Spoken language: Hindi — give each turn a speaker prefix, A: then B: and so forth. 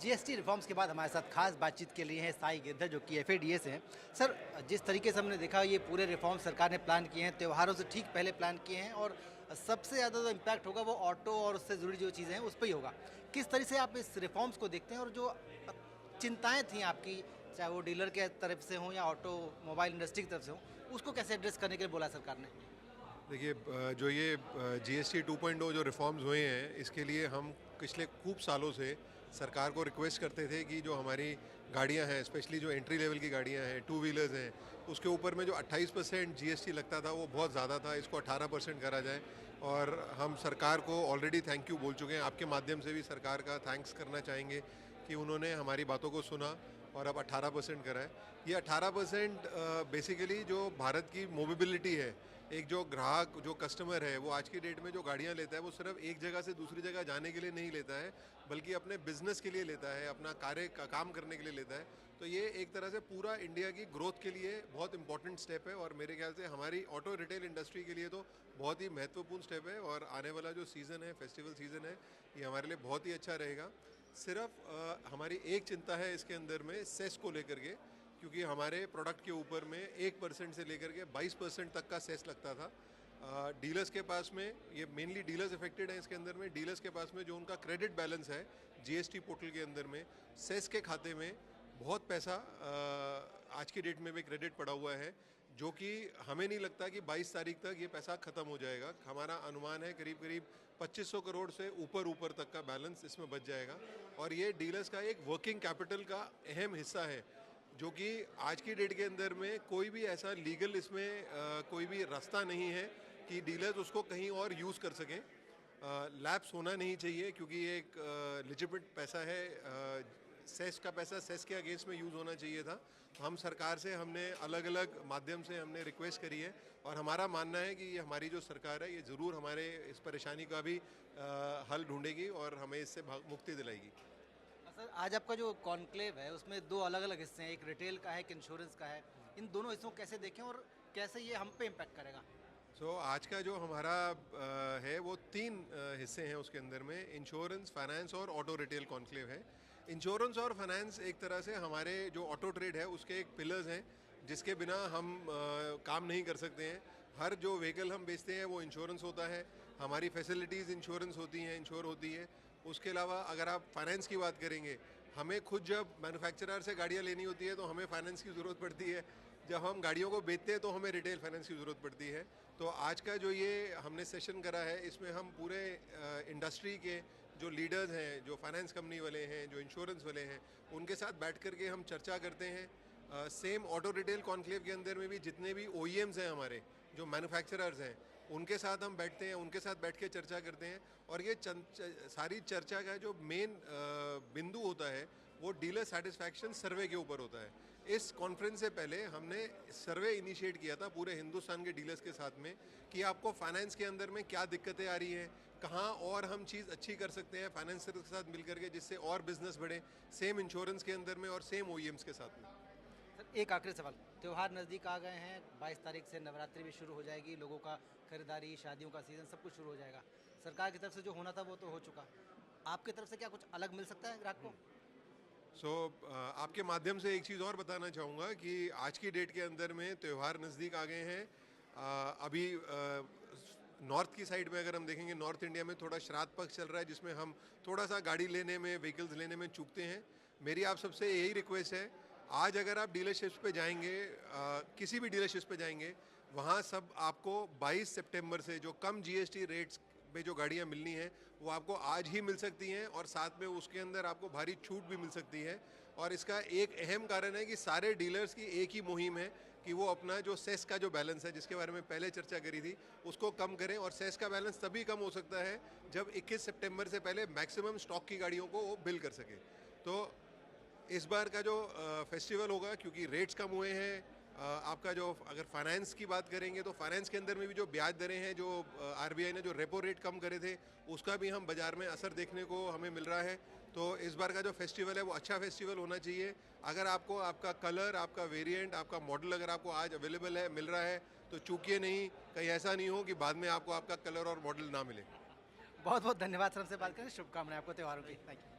A: जीएसटी रिफॉर्म्स के बाद हमारे साथ खास बातचीत के लिए हैं साई गिरधर जो कि एफएडीए से हैं। सर, जिस तरीके से हमने देखा ये पूरे रिफॉर्म सरकार ने प्लान किए हैं, त्योहारों से ठीक पहले प्लान किए हैं और सबसे ज़्यादा जो इम्पैक्ट होगा वो ऑटो और उससे जुड़ी जो चीज़ें हैं उस पर ही होगा। किस तरह से आप इस रिफॉर्म्स को देखते हैं और जो चिंताएँ थी आपकी, चाहे वो डीलर के तरफ से हों या ऑटो मोबाइल इंडस्ट्री की तरफ से हों, उसको कैसे एड्रेस करने के लिए बोला सरकार ने?
B: देखिए, जो ये जीएसटी 2.0 जो रिफॉर्म्स हुए हैं, इसके लिए हम पिछले खूब सालों से सरकार को रिक्वेस्ट करते थे कि जो हमारी गाड़ियां हैं, स्पेशली जो एंट्री लेवल की गाड़ियां हैं, टू व्हीलर्स हैं, उसके ऊपर में जो 28% जीएसटी लगता था वो बहुत ज़्यादा था। इसको 18% करा जाए। और हम सरकार को ऑलरेडी थैंक यू बोल चुके हैं। आपके माध्यम से भी सरकार का थैंक्स करना चाहेंगे कि उन्होंने हमारी बातों को सुना और अब 18% करा है। ये 18% बेसिकली जो भारत की मोबिलिटी है, एक जो ग्राहक, जो कस्टमर है, वो आज की डेट में जो गाड़ियां लेता है वो सिर्फ एक जगह से दूसरी जगह जाने के लिए नहीं लेता है, बल्कि अपने बिजनेस के लिए लेता है, अपना काम करने के लिए लेता है। तो ये एक तरह से पूरा इंडिया की ग्रोथ के लिए बहुत इंपॉर्टेंट स्टेप है और मेरे ख्याल से हमारी ऑटो रिटेल इंडस्ट्री के लिए तो बहुत ही महत्वपूर्ण स्टेप है। और आने वाला जो सीज़न है, फेस्टिवल सीज़न है, ये हमारे लिए बहुत ही अच्छा रहेगा। सिर्फ हमारी एक चिंता है इसके अंदर में सेस को लेकर के, क्योंकि हमारे प्रोडक्ट के ऊपर में 1% से लेकर के 22% तक का सेस लगता था। डीलर्स के पास में, ये मेनली डीलर्स अफेक्टेड हैं इसके अंदर में, डीलर्स के पास में जो उनका क्रेडिट बैलेंस है जीएसटी पोर्टल के अंदर में, सेस के खाते में बहुत पैसा आज की डेट में भी क्रेडिट पड़ा हुआ है, जो कि हमें नहीं लगता कि 22 तारीख तक ये पैसा ख़त्म हो जाएगा। हमारा अनुमान है करीब करीब 2500 करोड़ से ऊपर तक का बैलेंस इसमें बच जाएगा। और ये डीलर्स का एक वर्किंग कैपिटल का अहम हिस्सा है, जो कि आज की डेट के अंदर में कोई भी ऐसा लीगल इसमें कोई भी रास्ता नहीं है कि डीलर्स उसको कहीं और यूज़ कर सकें। लैप्स होना नहीं चाहिए, क्योंकि ये एक लिजिटिमेट पैसा है। सेस का पैसा सेस के अगेंस्ट में यूज़ होना चाहिए था। तो हम सरकार से हमने अलग अलग माध्यम से हमने रिक्वेस्ट करी है और हमारा मानना है कि ये हमारी जो सरकार है ये ज़रूर हमारे इस परेशानी का भी हल ढूंढेगी और हमें इससे मुक्ति दिलाएगी।
A: सर, आज आपका जो कॉन्क्लेव है उसमें दो अलग अलग हिस्से हैं, एक रिटेल का है, एक इंश्योरेंस का है। इन दोनों हिस्सों को कैसे देखें और कैसे ये हम पे इम्पैक्ट करेगा?
B: आज का जो हमारा है वो तीन हिस्से हैं उसके अंदर में, इंश्योरेंस, फाइनेंस और ऑटो रिटेल कॉन्क्लेव है। इंश्योरेंस और फाइनेंस एक तरह से हमारे जो ऑटो ट्रेड है उसके एक पिलर्स हैं, जिसके बिना हम काम नहीं कर सकते हैं। हर जो व्हीकल हम बेचते हैं वो इंश्योरेंस होता है, हमारी फैसिलिटीज़ इंश्योरेंस होती हैं, इंश्योर होती है। उसके अलावा अगर आप फाइनेंस की बात करेंगे, हमें खुद जब मैन्युफैक्चरर से गाड़ियाँ लेनी होती है तो हमें फाइनेंस की ज़रूरत पड़ती है। जब हम गाड़ियों को बेचते हैं तो हमें रिटेल फाइनेंस की ज़रूरत पड़ती है। तो आज का जो ये हमने सेशन करा है, इसमें हम पूरे इंडस्ट्री के जो लीडर्स हैं, जो फाइनेंस कंपनी वाले हैं, जो इंश्योरेंस वाले हैं, उनके साथ बैठ कर के हम चर्चा करते हैं। सेम ऑटो रिटेल कॉन्क्लेव के अंदर में भी जितने भी ओईएम्स हैं हमारे, जो मैन्युफैक्चरर्स हैं, उनके साथ हम बैठते हैं, उनके साथ बैठ के चर्चा करते हैं। और ये सारी चर्चा का जो मेन बिंदु होता है वो डीलर सेटिस्फैक्शन सर्वे के ऊपर होता है। इस कॉन्फ्रेंस से पहले हमने सर्वे इनिशिएट किया था पूरे हिंदुस्तान के डीलर्स के साथ में कि आपको फाइनेंस के अंदर में क्या दिक्कतें आ रही हैं, कहाँ और हम चीज़ अच्छी कर सकते हैं फाइनेंसर के साथ मिलकर के, जिससे और बिजनेस बढ़े, सेम इंश्योरेंस के अंदर में और सेम ओईएम्स के साथ में।
A: सर, एक आखिरी सवाल, त्योहार नज़दीक आ गए हैं, 22 तारीख से नवरात्रि भी शुरू हो जाएगी, लोगों का खरीदारी, शादियों का सीज़न सब कुछ शुरू हो जाएगा। सरकार की तरफ से जो होना था वो तो हो चुका, आपकी तरफ से क्या कुछ अलग मिल सकता है ग्राहक को?
B: आपके माध्यम से एक चीज़ और बताना चाहूँगा कि आज की डेट के अंदर में त्यौहार नज़दीक आ गए हैं। अभी नॉर्थ की साइड में अगर हम देखेंगे, नॉर्थ इंडिया में थोड़ा श्राद्ध पक्ष चल रहा है, जिसमें हम थोड़ा सा गाड़ी लेने में, व्हीकल्स लेने में चूकते हैं। मेरी आप सबसे यही रिक्वेस्ट है, आज अगर आप डीलरशिप्स पे जाएंगे, किसी भी डीलरशिप्स पे जाएंगे, वहाँ सब आपको 22 सितंबर से जो कम जीएसटी रेट्स पे जो गाड़ियाँ मिलनी हैं वो आपको आज ही मिल सकती हैं, और साथ में उसके अंदर आपको भारी छूट भी मिल सकती है। और इसका एक अहम कारण है कि सारे डीलर्स की एक ही मुहिम है कि वो अपना जो सेस का जो बैलेंस है, जिसके बारे में पहले चर्चा करी थी, उसको कम करें। और सेस का बैलेंस तभी कम हो सकता है जब 21 सितंबर से पहले मैक्सिमम स्टॉक की गाड़ियों को वो बिल कर सके। तो इस बार का जो फेस्टिवल होगा, क्योंकि रेट्स कम हुए हैं, आपका जो अगर फाइनेंस की बात करेंगे तो फाइनेंस के अंदर में भी जो ब्याज दरें हैं, जो आरबीआई ने जो रेपो रेट कम करे थे, उसका भी हम बाज़ार में असर देखने को हमें मिल रहा है। तो इस बार का जो फेस्टिवल है वो अच्छा फेस्टिवल होना चाहिए। अगर आपको आपका कलर, आपका वेरिएंट, आपका मॉडल अगर आपको आज अवेलेबल है, मिल रहा है, तो चूकिए नहीं, कहीं ऐसा नहीं हो कि बाद में आपको आपका कलर और मॉडल ना मिले।
A: बहुत बहुत धन्यवाद सर, हमसे बात करें, शुभकामनाएं आपको त्योहारों की। Thank you.